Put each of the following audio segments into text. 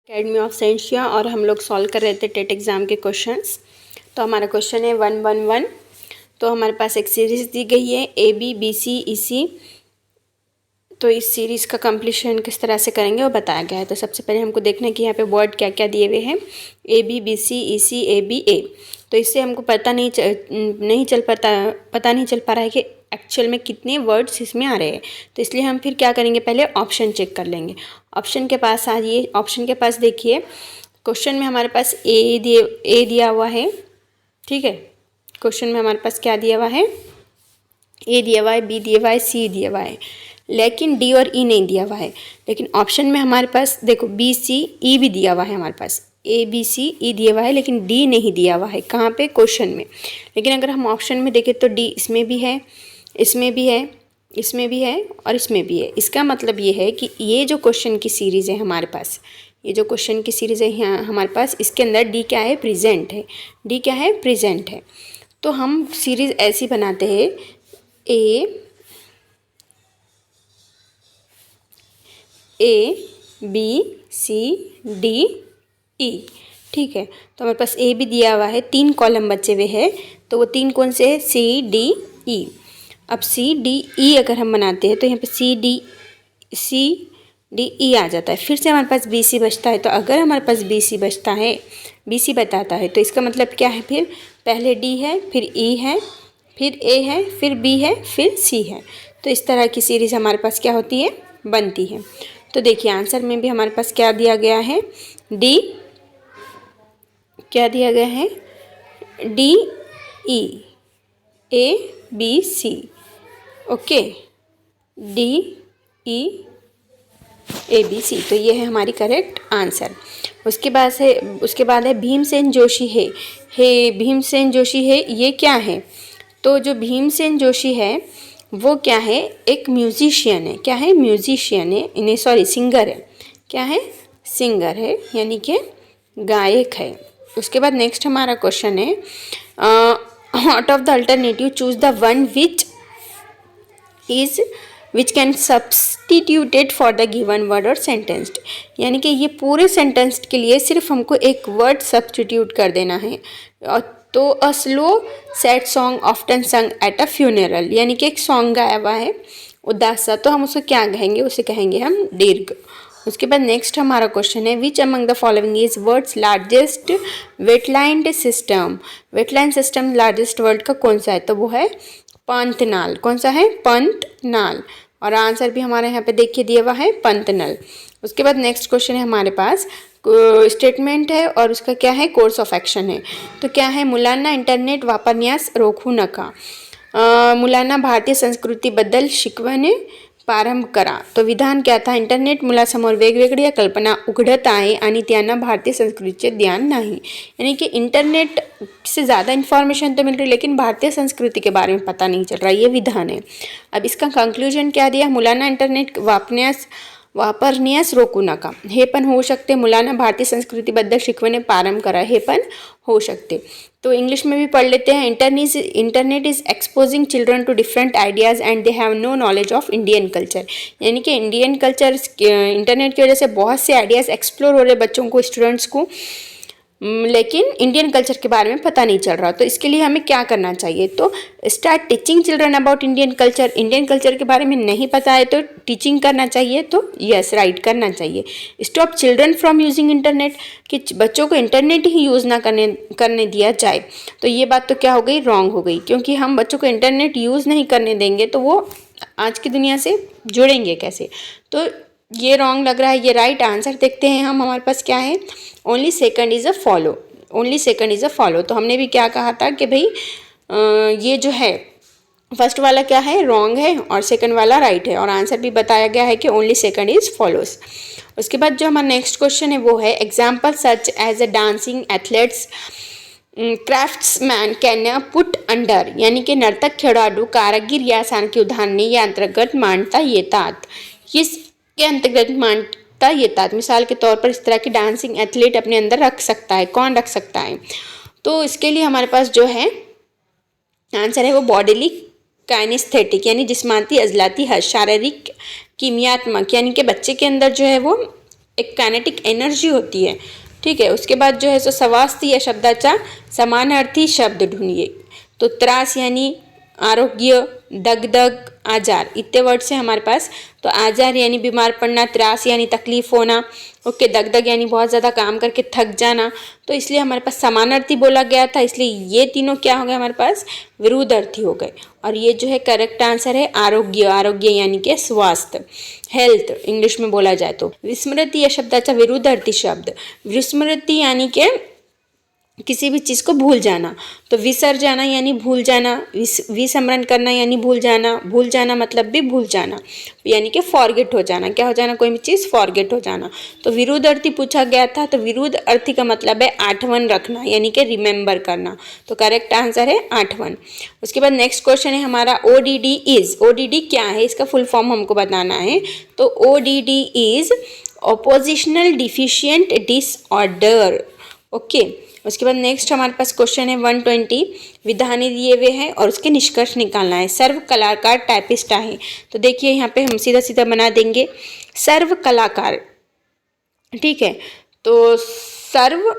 Academy of scientia और हम लोग सॉल्व कर रहे थे टेट एग्ज़ाम के क्वेश्चंस। तो हमारा क्वेश्चन है 111। तो हमारे पास एक सीरीज़ दी गई है ABBCEC। तो इस सीरीज़ का कंप्लीशन किस तरह से करेंगे वो बताया गया है। तो सबसे पहले हमको देखना है कि यहाँ पे वर्ड क्या क्या दिए हुए हैं ABBCEC ABA। तो इससे हमको पता नहीं चल पा रहा है कि एक्चुअल में कितने वर्ड्स इसमें आ रहे हैं। तो इसलिए हम फिर क्या करेंगे, पहले ऑप्शन चेक कर लेंगे। ऑप्शन के पास आइए, ऑप्शन के पास देखिए क्वेश्चन में हमारे पास ए दिया हुआ है। ठीक है, क्वेश्चन में हमारे पास क्या दिया हुआ है, ए दिया हुआ है, बी दिया हुआ है, सी दिया हुआ है, लेकिन डी और ई नहीं दिया हुआ है। लेकिन ऑप्शन में हमारे पास देखो बी सी ई भी दिया हुआ है, हमारे पास ए बी सी ई दिया हुआ है, लेकिन डी नहीं दिया हुआ है। कहाँ पे, क्वेश्चन में। लेकिन अगर हम ऑप्शन में देखें तो डी इसमें भी है, इसमें भी है, इसमें भी है और इसमें भी है। इसका मतलब ये है कि ये जो क्वेश्चन की सीरीज़ है हमारे पास, ये जो क्वेश्चन की सीरीज़ है यहाँ हमारे पास, इसके अंदर डी क्या है, प्रेजेंट है। डी क्या है, प्रेजेंट है। तो हम सीरीज़ ऐसी बनाते हैं A B C D E। ठीक है, तो हमारे पास ए भी दिया हुआ है, 3 कॉलम बचे हुए हैं। तो वो 3 कौन से है, C D E। अब CDE अगर हम बनाते हैं तो यहाँ पे CDE आ जाता है। फिर से हमारे पास BC बचता है। तो अगर हमारे पास BC बचता है, BC बताता है, तो इसका मतलब क्या है, फिर पहले D है, फिर E है, फिर A है, फिर B है, फिर C है। तो इस तरह की सीरीज़ हमारे पास क्या होती है, बनती है। तो देखिए आंसर में भी हमारे पास क्या दिया गया है, D, क्या दिया गया है, DE ABC। Okay, DE ABC। तो ये है हमारी करेक्ट आंसर। उसके बाद है भीमसेन जोशी है। भीमसेन जोशी है, ये क्या है, तो जो भीमसेन जोशी है वो क्या है, एक म्यूजिशियन है। क्या है, म्यूजिशियन है, इन्हें सॉरी सिंगर है। क्या है, सिंगर है, यानी कि गायक है। उसके बाद नेक्स्ट हमारा क्वेश्चन है out of the alternative choose the one which can substituted for the given word और सेंटेंस। यानी कि ये पूरे सेंटेंस के लिए सिर्फ हमको एक वर्ड सब्सटीट्यूट कर देना है। और तो a slow sad song often संग एट अ फ्यूनरल, यानी कि एक सॉन्ग गाया हुआ है उदास सा, तो हम उसे क्या कहेंगे, उसे कहेंगे हम दीर्घ। उसके बाद नेक्स्ट हमारा क्वेश्चन है which among the following is words largest wetland system. Wetland system largest word का कौन सा है, तो वो है पंतनाल। कौन सा है, पंतनाल। और आंसर भी हमारे यहाँ पे देखिए दिया हुआ है, पंतनल। उसके बाद नेक्स्ट क्वेश्चन है हमारे पास, स्टेटमेंट है और उसका क्या है, कोर्स ऑफ एक्शन है। तो क्या है, मुलांना इंटरनेट वापरण्यास रोखू नका। मुलांना भारतीय संस्कृती बद्दल शिकवणे प्रारंभ करा। तो विधान क्या था, इंटरनेट मुलासमोर वेगवेगळ्या कल्पना उघडत आहे आणि त्यांना भारतीय संस्कृतीचे ज्ञान नाही। यानी कि इंटरनेट से ज़्यादा इन्फॉर्मेशन तो मिल रही है लेकिन भारतीय संस्कृति के बारे में पता नहीं चल रहा, ये विधान है। अब इसका कंक्लूजन क्या दिया, मुलांना इंटरनेट वापरण्यास रोकू नका, हे पण होऊ शकते। मुलांना भारतीय संस्कृतीबद्दल शिकवणे प्रारंभ करा, हे पण हो सकते। तो इंग्लिश में भी पढ़ लेते हैं, internet is exposing children to different ideas and they have no knowledge of Indian culture. यानी कि इंडियन कल्चर इंटरनेट की वजह से बहुत से आइडियाज़ एक्सप्लोर हो रहे बच्चों को, स्टूडेंट्स को, लेकिन इंडियन कल्चर के बारे में पता नहीं चल रहा। तो इसके लिए हमें क्या करना चाहिए, तो start teaching children about Indian culture. Indian culture के बारे में नहीं पता है तो टीचिंग करना चाहिए, तो यस राइट करना चाहिए। Stop children from using internet, कि बच्चों को इंटरनेट ही यूज़ ना करने दिया जाए। तो ये बात तो क्या हो गई, रॉन्ग हो गई, क्योंकि हम बच्चों को इंटरनेट यूज़ नहीं करने देंगे तो वो आज की दुनिया से जुड़ेंगे कैसे। तो ये रॉन्ग लग रहा है, ये राइट आंसर देखते हैं हम। हमारे पास क्या है, only second is a follow, only second is a follow. तो हमने भी क्या कहा था कि भाई ये जो है फर्स्ट वाला क्या है, रॉन्ग है और सेकंड वाला राइट है। और आंसर भी बताया गया है कि ओनली सेकंड इज़ फॉलोज। उसके बाद जो हमारा नेक्स्ट क्वेश्चन है वो है example such as a dancing athletes craftsman can put under. यानी कि नर्तक, खेळाडू, कारागीर यासारखी उदाहरणे या अंतर्गत मांडता येतात। इसके अंतर्गत मांडता येतात, मिसाल के तौर पर इस तरह की डांसिंग एथलीट अपने अंदर रख सकता है, कौन रख सकता है। तो इसके लिए हमारे पास जो है आंसर है वो बॉडीली काइनेस्थेटिक, यानी जिस्मानी अजलाती हर्ष, शारीरिक कीमियात्मक, यानी कि बच्चे के अंदर जो है वो एक कायनेटिक एनर्जी होती है, ठीक आहे. उसके बाद जो है सो सवास्ती या शब्दाचा समानार्थी शब्द ढूंढिए. तो त्रास यानी आरोग्य, दगदग, आजार इतने वर्ड्स हैं हमारे पास. तो आजार यानी बीमार पड़ना, त्रास यानी तकलीफ होना, ओके, दगदग यानी बहुत ज़्यादा काम करके थक जाना. तो इसलिए हमारे पास समानार्थी बोला गया था, इसलिए ये तीनों क्या हो गए हमारे पास, विरुद्धार्थी हो गए. और ये जो है करेक्ट आंसर है आरोग्य. आरोग्य यानी कि स्वास्थ्य, हेल्थ इंग्लिश में बोला जाए तो. विस्मृती या शब्दाचा विरुद्धार्थी शब्द. विस्मृती यानी कि किसी भी चीज़ को भूल जाना. तो विसर जाना यानी भूल जाना, विस्मरण करना यानी भूल जाना मतलब भी भूल जाना, यानी कि फॉरगेट हो जाना. क्या हो जाना, कोई भी चीज़ फॉरगेट हो जाना. तो विरुद्ध अर्थी पूछा गया था, तो विरुद्ध अर्थी का मतलब है आठवन रखना यानी कि रिमेंबर करना. तो करेक्ट आंसर है आठवन. उसके बाद नेक्स्ट क्वेश्चन है हमारा ODD इज. ODD क्या है, इसका फुल फॉर्म हमको बताना है. तो ODD is oppositional deficient disorder. Okay. उसके बाद नेक्स्ट हमारे पास क्वेश्चन है 120. विधाने दिए हुए हैं और उसके निष्कर्ष निकालना है. सर्व कलाकार टाइपिस्ट आहे. तो देखिए यहाँ पे हम सीधा सीधा बना देंगे सर्व कलाकार, ठीक है. तो सर्व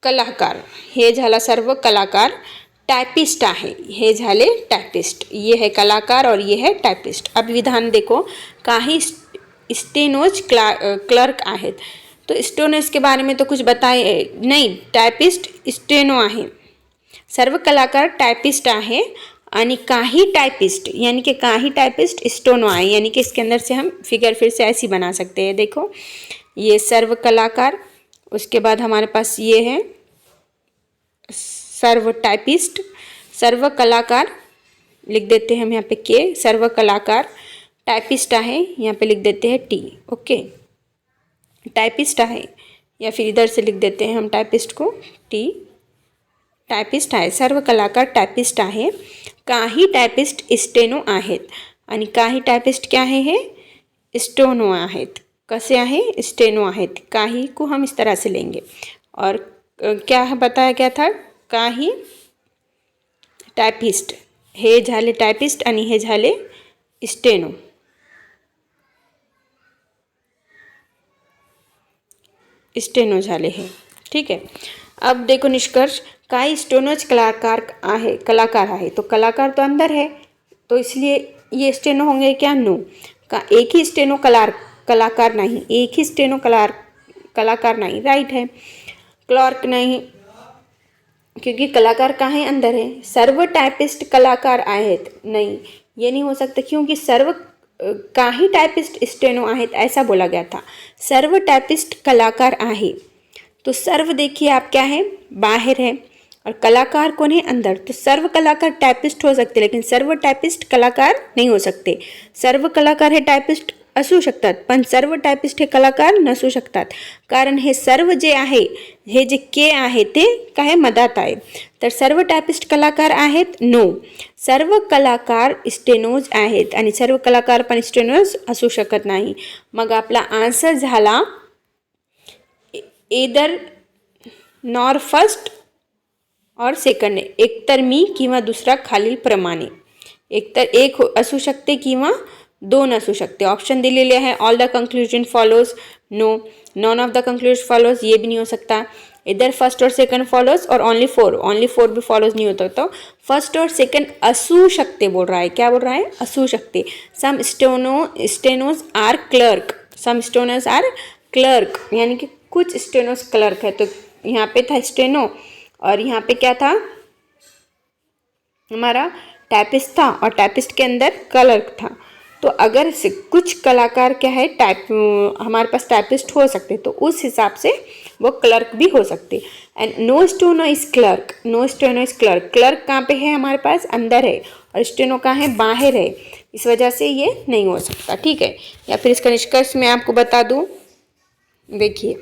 कलाकार हे झाला सर्व कलाकार, टाइपिस्ट आहे हे झाले टाइपिस्ट. ये है कलाकार और ये है टाइपिस्ट. अब विधान देखो, काही स्टेनोज क्लर्क आहेत. तो स्टेनो इसके बारे में तो कुछ बताए नहीं, टाइपिस्ट स्टेनो आहे. सर्व कलाकार टाइपिस्ट आहे आणि काही टाइपिस्ट यानी कि काही टाइपिस्ट स्टेनो आहे. यानी कि इसके अंदर से हम फिगर फिर से ऐसी बना सकते हैं. देखो ये सर्व कलाकार, उसके बाद हमारे पास ये है सर्व टाइपिस्ट, सर्व कलाकार लिख देते हैं हम यहाँ पे के, सर्व कलाकार, टाइपिस्ट आहे यहाँ पे लिख देते हैं टी. ओके, टाइपिस्ट आहे, या फिर इधर से लिख देते हैं हम टाइपिस्ट को टी. टाइपिस्ट आहे, सर्व कलाकार टाइपिस्ट आहे. काही टाइपिस्ट स्टेनो आहेत आणि काही टाइपिस्ट क्या है स्टेनो आहेत. कसे आहे, स्टेनो आहेत. काही को हम इस तरह से लेंगे. और क्या बताया गया था, काही टाइपिस्ट हे झाले टाइपिस्ट आणि हे झाले स्टेनो. स्टेनो झाले हैं, ठीक है. अब देखो निष्कर्ष, काही स्टेनोज कलाकार आहे. तो कलाकार तो अंदर है, तो इसलिए ये स्टेनो होंगे क्या, नो. का एक ही स्टेनो कलाकार नहीं, एक ही स्टेनो कलाकार नहीं, राइट है. क्लर्क नहीं, क्योंकि कलाकार कहाँ है, अंदर है. सर्व टाइपिस्ट कलाकार आहेत, नहीं ये नहीं हो सकता, क्योंकि सर्व काही टाइपिस्ट स्टेनो आहेत ऐसा बोला गया था. सर्व टाइपिस्ट कलाकार आहे. तो सर्व देखिए आप क्या है, बाहर है, और कलाकार कौन है, अंदर. तो सर्व कलाकार टाइपिस्ट हो सकते, लेकिन सर्व टाइपिस्ट कलाकार नहीं हो सकते. सर्व कलाकार हे टाइपिस्ट असू शकतात, पण सर्व टाइपिस्ट हे कलाकार नसू शकतात. कारण हे सर्व जे आहे, हे जे के आहे ते काय मधात आहे. तर सर्व टाइपिस्ट कलाकार आहेत, नो. सर्व कलाकार स्टेनोज आहेत आणि सर्व कलाकार पण स्टेनोज असू शकत नाही. मग आपला आन्सर झाला एदर नॉर फर्स्ट और सेकंड. एकतर मी किंवा दुसरा खालीलप्रमाणे. एकतर एक असू शकते किंवा दोन असू शकते. ऑप्शन दिलेले आहे, all the conclusion follows, no. None of the conclusion follows, ये भी नहीं हो सकता. इधर फर्स्ट और सेकंड फॉलोज और ओनली फोर भी फॉलोज नहीं होता. तो फर्स्ट और सेकंड असू शकते बोल रहा है. क्या बोल रहा है, असू शकते. Some stenos are clerk, some stenos are clerk, यानी कि कुछ स्टेनोज क्लर्क है. तो यहाँ पे था स्टेनो और यहाँ पे क्या था हमारा टाइपिस्ट था, और टाइपिस्ट के अंदर क्लर्क था. तो अगर से कुछ कलाकार क्या है हमारे पास टाइपिस्ट हो सकते, तो उस हिसाब से वो क्लर्क भी हो सकते. And no steno is clerk, no steno is clerk. Clerk कहाँ पे है, हमारे पास अंदर है, और स्टेनो कहाँ है, बाहर है. इस वजह से ये नहीं हो सकता, ठीक है. या फिर इसका निष्कर्ष मैं आपको बता दूँ. देखिए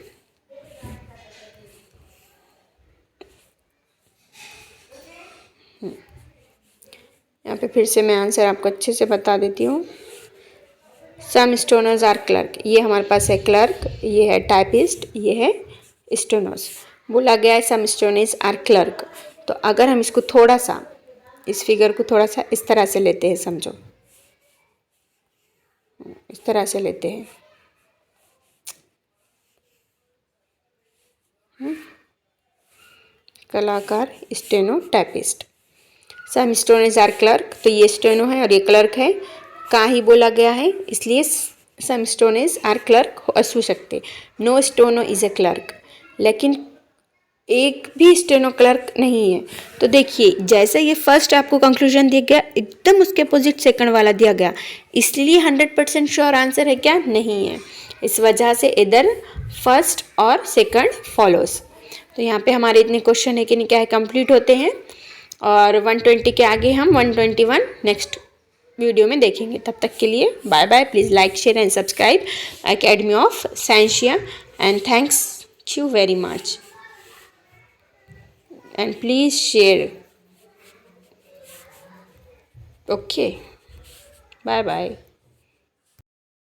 यहाँ पे फिर से मैं आंसर आपको अच्छे से बता देती हूँ. सम स्टेनोज आर क्लर्क, ये हमारे पास है क्लर्क, ये है टाइपिस्ट, ये है स्टेनोज. बोला गया है सम स्टेनोज आर क्लर्क. तो अगर हम इसको थोड़ा सा, इस फिगर को थोड़ा सा इस तरह से लेते हैं, समझो इस तरह से लेते हैं, कलाकार, steno, typist. Some stenos are clerk, तो ये स्टेनो है और ये क्लर्क है। का ही बोला गया है, इसलिए सम स्टेनोज आर क्लर्क हो सकते। No steno is a clerk, लेकिन एक भी स्टेनो क्लर्क नहीं है। तो देखिए, जैसे ये फर्स्ट आपको कंक्लूजन दिया गया, एकदम उसके अपोजिट सेकंड वाला दिया गया, इसलिए 100% श्योर आंसर है क्या? नहीं है। इस वजह से इधर फर्स्ट और सेकंड फॉलोस। तो यहाँ पे हमारे इतने क्वेश्चन है कि नहीं क्या है, कंप्लीट होते हैं। और 120 के आगे हम 121 नेक्स्ट वीडियो में देखेंगे। तब तक के लिए bye bye. Please like, share and subscribe academy of Sciencia, and thanks you very much, and please share. Okay, bye bye.